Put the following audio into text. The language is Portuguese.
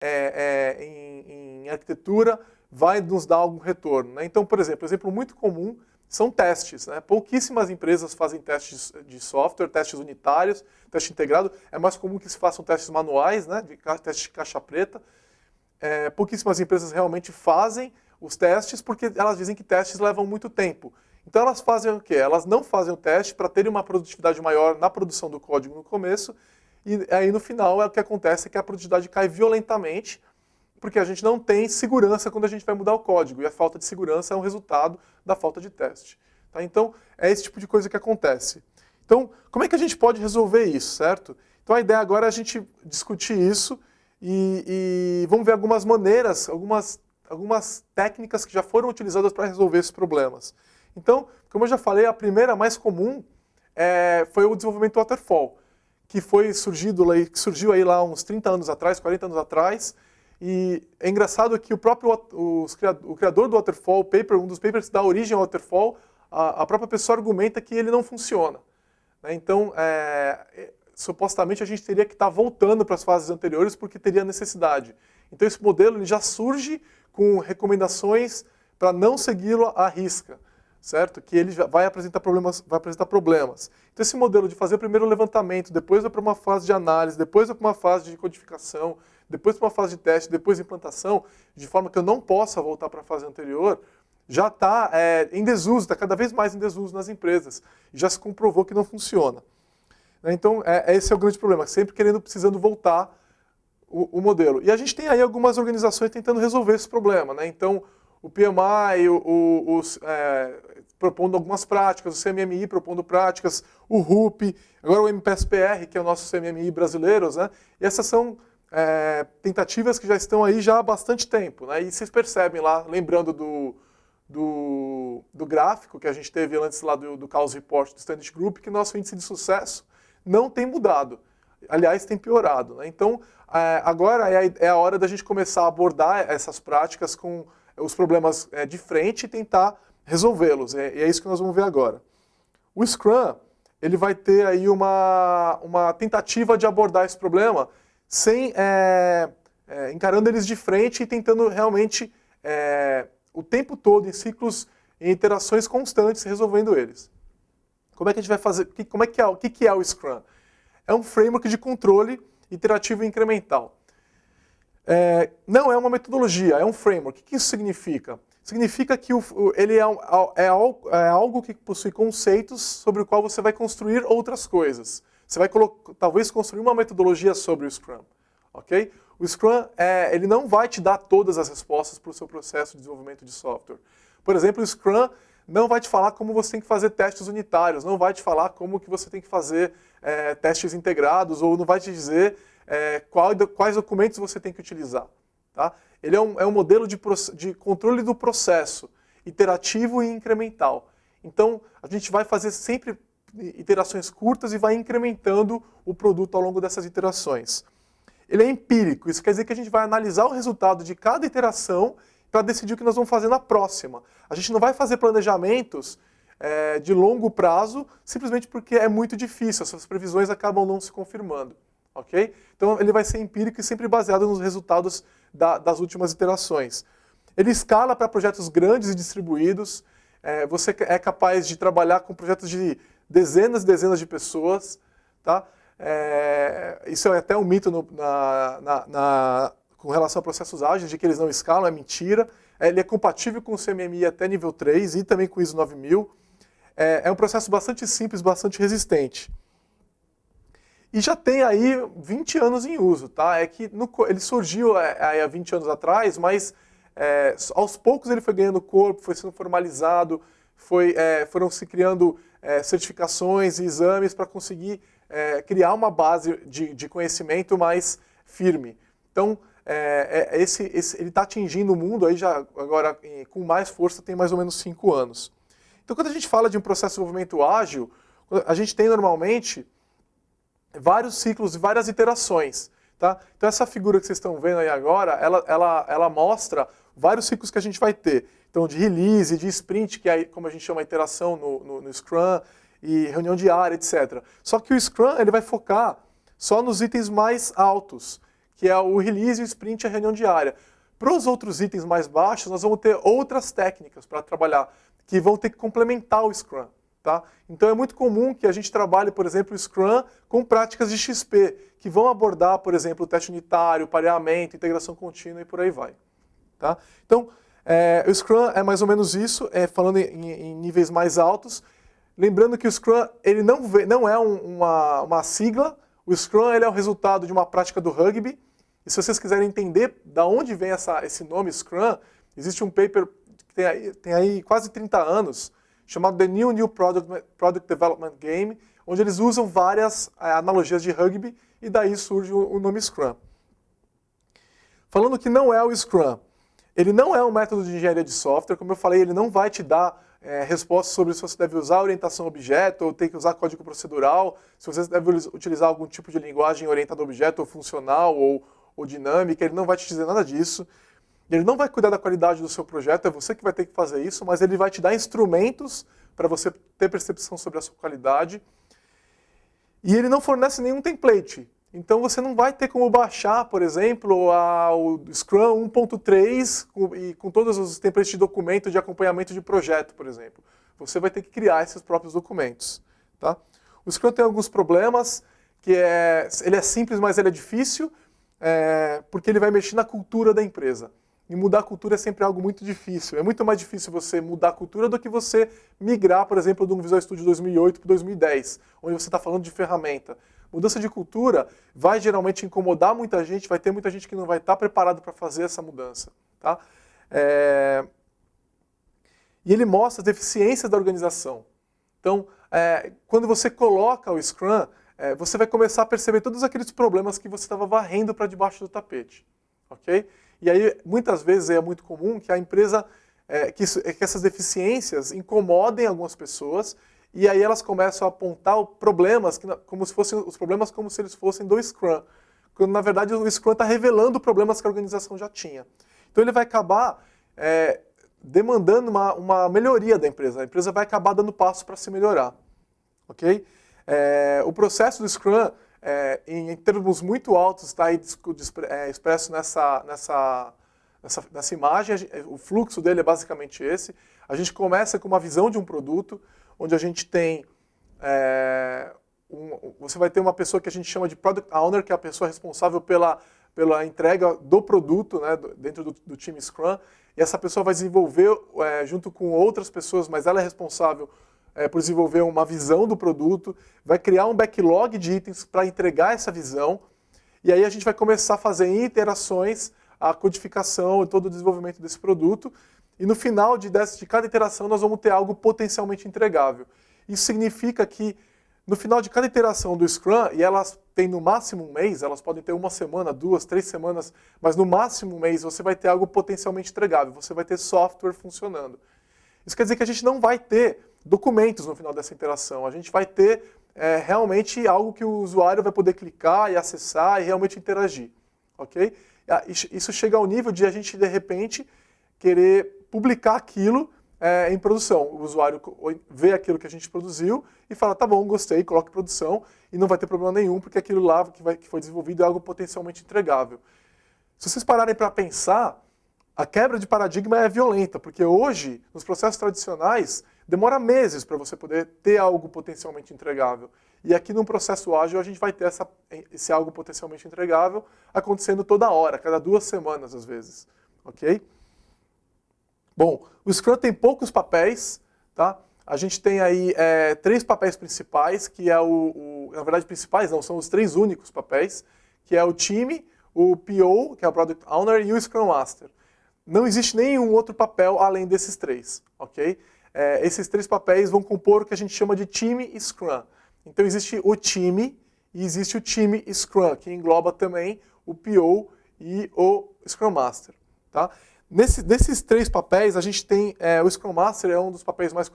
em arquitetura vai nos dar algum retorno, né? Então, por exemplo muito comum são testes, né? Pouquíssimas empresas fazem testes de software, testes unitários, teste integrado. É mais comum que se façam testes manuais, né? Teste de caixa preta. Pouquíssimas empresas realmente fazem os testes porque elas dizem que testes levam muito tempo. Então elas fazem o quê? Elas não fazem o teste para terem uma produtividade maior na produção do código no começo, e aí no final o que acontece é que a produtividade cai violentamente, porque a gente não tem segurança quando a gente vai mudar o código, e a falta de segurança é um resultado da falta de teste. Tá? Então, é esse tipo de coisa que acontece. Então, como é que a gente pode resolver isso, certo? Então, a ideia agora é a gente discutir isso e vamos ver algumas maneiras, algumas técnicas que já foram utilizadas para resolver esses problemas. Então, como eu já falei, a primeira, mais comum, foi o desenvolvimento waterfall, que surgiu aí lá uns 30 anos atrás, 40 anos atrás. E é engraçado que o criador do Waterfall Paper, um dos papers que dá origem ao Waterfall, a própria pessoa argumenta que ele não funciona. Né? Então, supostamente a gente teria que estar voltando para as fases anteriores porque teria necessidade. Então esse modelo ele já surge com recomendações para não segui-lo à risca, certo? Que ele já vai apresentar problemas. Então esse modelo de fazer primeiro o levantamento, depois vai para uma fase de análise, depois vai para uma fase de codificação, depois para uma fase de teste, depois implantação, de forma que eu não possa voltar para a fase anterior, já está em desuso, está cada vez mais em desuso nas empresas. E já se comprovou que não funciona. Então, esse é o grande problema, sempre precisando voltar o modelo. E a gente tem aí algumas organizações tentando resolver esse problema. Né? Então, o PMI, propondo algumas práticas, o CMMI propondo práticas, o RUP, agora o MPSPR, que é o nosso CMMI brasileiro, né? E essas são tentativas que já estão aí já há bastante tempo. Né? E vocês percebem lá, lembrando do gráfico que a gente teve antes lá do Chaos Report do Standard Group, que nosso índice de sucesso não tem mudado. Aliás, tem piorado. Né? Então, agora é a hora da gente começar a abordar essas práticas com os problemas de frente e tentar resolvê-los. E é isso que nós vamos ver agora. O Scrum ele vai ter aí uma tentativa de abordar esse problema sem encarando eles de frente e tentando realmente o tempo todo em ciclos, em interações constantes, resolvendo eles. Como é que a gente vai fazer? O que é o Scrum? É um framework de controle iterativo e incremental. Não é uma metodologia, é um framework. O que isso significa? Significa que ele é algo que possui conceitos sobre o qual você vai construir outras coisas. Você vai talvez construir uma metodologia sobre o Scrum. Okay? O Scrum ele não vai te dar todas as respostas para o seu processo de desenvolvimento de software. Por exemplo, o Scrum não vai te falar como você tem que fazer testes unitários, não vai te falar como que você tem que fazer testes integrados, ou não vai te dizer quais documentos você tem que utilizar. Tá? Ele é um modelo de controle do processo, iterativo e incremental. Então, a gente vai fazer sempre iterações curtas e vai incrementando o produto ao longo dessas iterações. Ele é empírico, isso quer dizer que a gente vai analisar o resultado de cada iteração para decidir o que nós vamos fazer na próxima. A gente não vai fazer planejamentos de longo prazo simplesmente porque é muito difícil, essas previsões acabam não se confirmando. Okay? Então ele vai ser empírico e sempre baseado nos resultados das últimas iterações. Ele escala para projetos grandes e distribuídos. Você é capaz de trabalhar com projetos de dezenas e dezenas de pessoas. Tá? Isso é até um mito com relação a processos ágeis, de que eles não escalam, é mentira. Ele é compatível com o CMMI até nível 3 e também com o ISO 9000. É um processo bastante simples, bastante resistente. E já tem aí 20 anos em uso. Tá? Ele surgiu há 20 anos atrás, mas aos poucos ele foi ganhando corpo, foi sendo formalizado, foram se criando certificações e exames para conseguir criar uma base de conhecimento mais firme. Então, ele está atingindo o mundo aí já agora com mais força, tem mais ou menos 5 anos. Então, quando a gente fala de um processo de desenvolvimento ágil, a gente tem normalmente vários ciclos e várias iterações. Tá? Então, essa figura que vocês estão vendo aí agora, ela mostra vários ciclos que a gente vai ter. Então, de release, de sprint, que é como a gente chama a iteração no Scrum, e reunião diária, etc. Só que o Scrum ele vai focar só nos itens mais altos, que é o release, o sprint e a reunião diária. Para os outros itens mais baixos, nós vamos ter outras técnicas para trabalhar, que vão ter que complementar o Scrum. Tá? Então é muito comum que a gente trabalhe, por exemplo, o Scrum com práticas de XP, que vão abordar, por exemplo, o teste unitário, pareamento, integração contínua e por aí vai. Tá? Então, o Scrum é mais ou menos isso, falando em níveis mais altos. Lembrando que o Scrum ele não é uma sigla, o Scrum ele é o resultado de uma prática do rugby. E se vocês quiserem entender de onde vem esse nome Scrum, existe um paper que tem aí quase 30 anos, chamado The New Product Development Game, onde eles usam várias analogias de rugby e daí surge o nome Scrum. Falando que não é o Scrum, ele não é um método de engenharia de software, como eu falei, ele não vai te dar respostas sobre se você deve usar orientação a objeto ou tem que usar código procedural, se você deve utilizar algum tipo de linguagem orientada a objeto ou funcional ou dinâmica, ele não vai te dizer nada disso. Ele não vai cuidar da qualidade do seu projeto, é você que vai ter que fazer isso, mas ele vai te dar instrumentos para você ter percepção sobre a sua qualidade. E ele não fornece nenhum template. Então você não vai ter como baixar, por exemplo, o Scrum 1.3 e com todos os templates de documento de acompanhamento de projeto, por exemplo. Você vai ter que criar esses próprios documentos. Tá? O Scrum tem alguns problemas, ele é simples, mas ele é difícil, porque ele vai mexer na cultura da empresa. E mudar a cultura é sempre algo muito difícil. É muito mais difícil você mudar a cultura do que você migrar, por exemplo, de um Visual Studio 2008 para 2010, onde você está falando de ferramenta. Mudança de cultura vai geralmente incomodar muita gente, vai ter muita gente que não vai estar preparado para fazer essa mudança. Tá? E ele mostra as deficiências da organização. Então, quando você coloca o Scrum, você vai começar a perceber todos aqueles problemas que você estava varrendo para debaixo do tapete. Ok? E aí, muitas vezes, é muito comum que a empresa, que essas deficiências incomodem algumas pessoas, e aí elas começam a apontar problemas, como se eles fossem do Scrum. Quando, na verdade, o Scrum está revelando problemas que a organização já tinha. Então, ele vai acabar demandando uma melhoria da empresa. A empresa vai acabar dando passo para se melhorar. Ok? O processo do Scrum, em termos muito altos, está aí expresso nessa imagem. O fluxo dele é basicamente esse. A gente começa com uma visão de um produto, onde a gente tem... você vai ter uma pessoa que a gente chama de Product Owner, que é a pessoa responsável pela entrega do produto, né, dentro do time Scrum. E essa pessoa vai desenvolver, junto com outras pessoas, mas ela é responsável por desenvolver uma visão do produto, vai criar um backlog de itens para entregar essa visão, e aí a gente vai começar a fazer em iterações a codificação e todo o desenvolvimento desse produto, e no final de cada iteração nós vamos ter algo potencialmente entregável. Isso significa que no final de cada iteração do Scrum, e elas têm no máximo um mês, elas podem ter uma semana, 2, 3 semanas, mas no máximo um mês você vai ter algo potencialmente entregável, você vai ter software funcionando. Isso quer dizer que a gente não vai ter documentos no final dessa interação. A gente vai ter realmente algo que o usuário vai poder clicar e acessar e realmente interagir. Ok? Isso chega ao nível de a gente, de repente, querer publicar aquilo em produção. O usuário vê aquilo que a gente produziu e fala, tá bom, gostei, coloca em produção e não vai ter problema nenhum, porque aquilo lá que foi desenvolvido é algo potencialmente entregável. Se vocês pararem para pensar, a quebra de paradigma é violenta, porque hoje, nos processos tradicionais, demora meses para você poder ter algo potencialmente entregável. E aqui num processo ágil a gente vai ter esse algo potencialmente entregável acontecendo toda hora, cada 2 semanas às vezes. Ok? Bom, o Scrum tem poucos papéis, tá? A gente tem aí 3 papéis principais, que na verdade principais não, são os 3 únicos papéis, que é o time, o PO, que é o Product Owner, e o Scrum Master. Não existe nenhum outro papel além desses 3, ok? Esses 3 papéis vão compor o que a gente chama de time Scrum. Então existe o time e existe o time Scrum, que engloba também o PO e o Scrum Master. Tá? Nesses 3 papéis, a gente tem o Scrum Master, é um dos papéis mais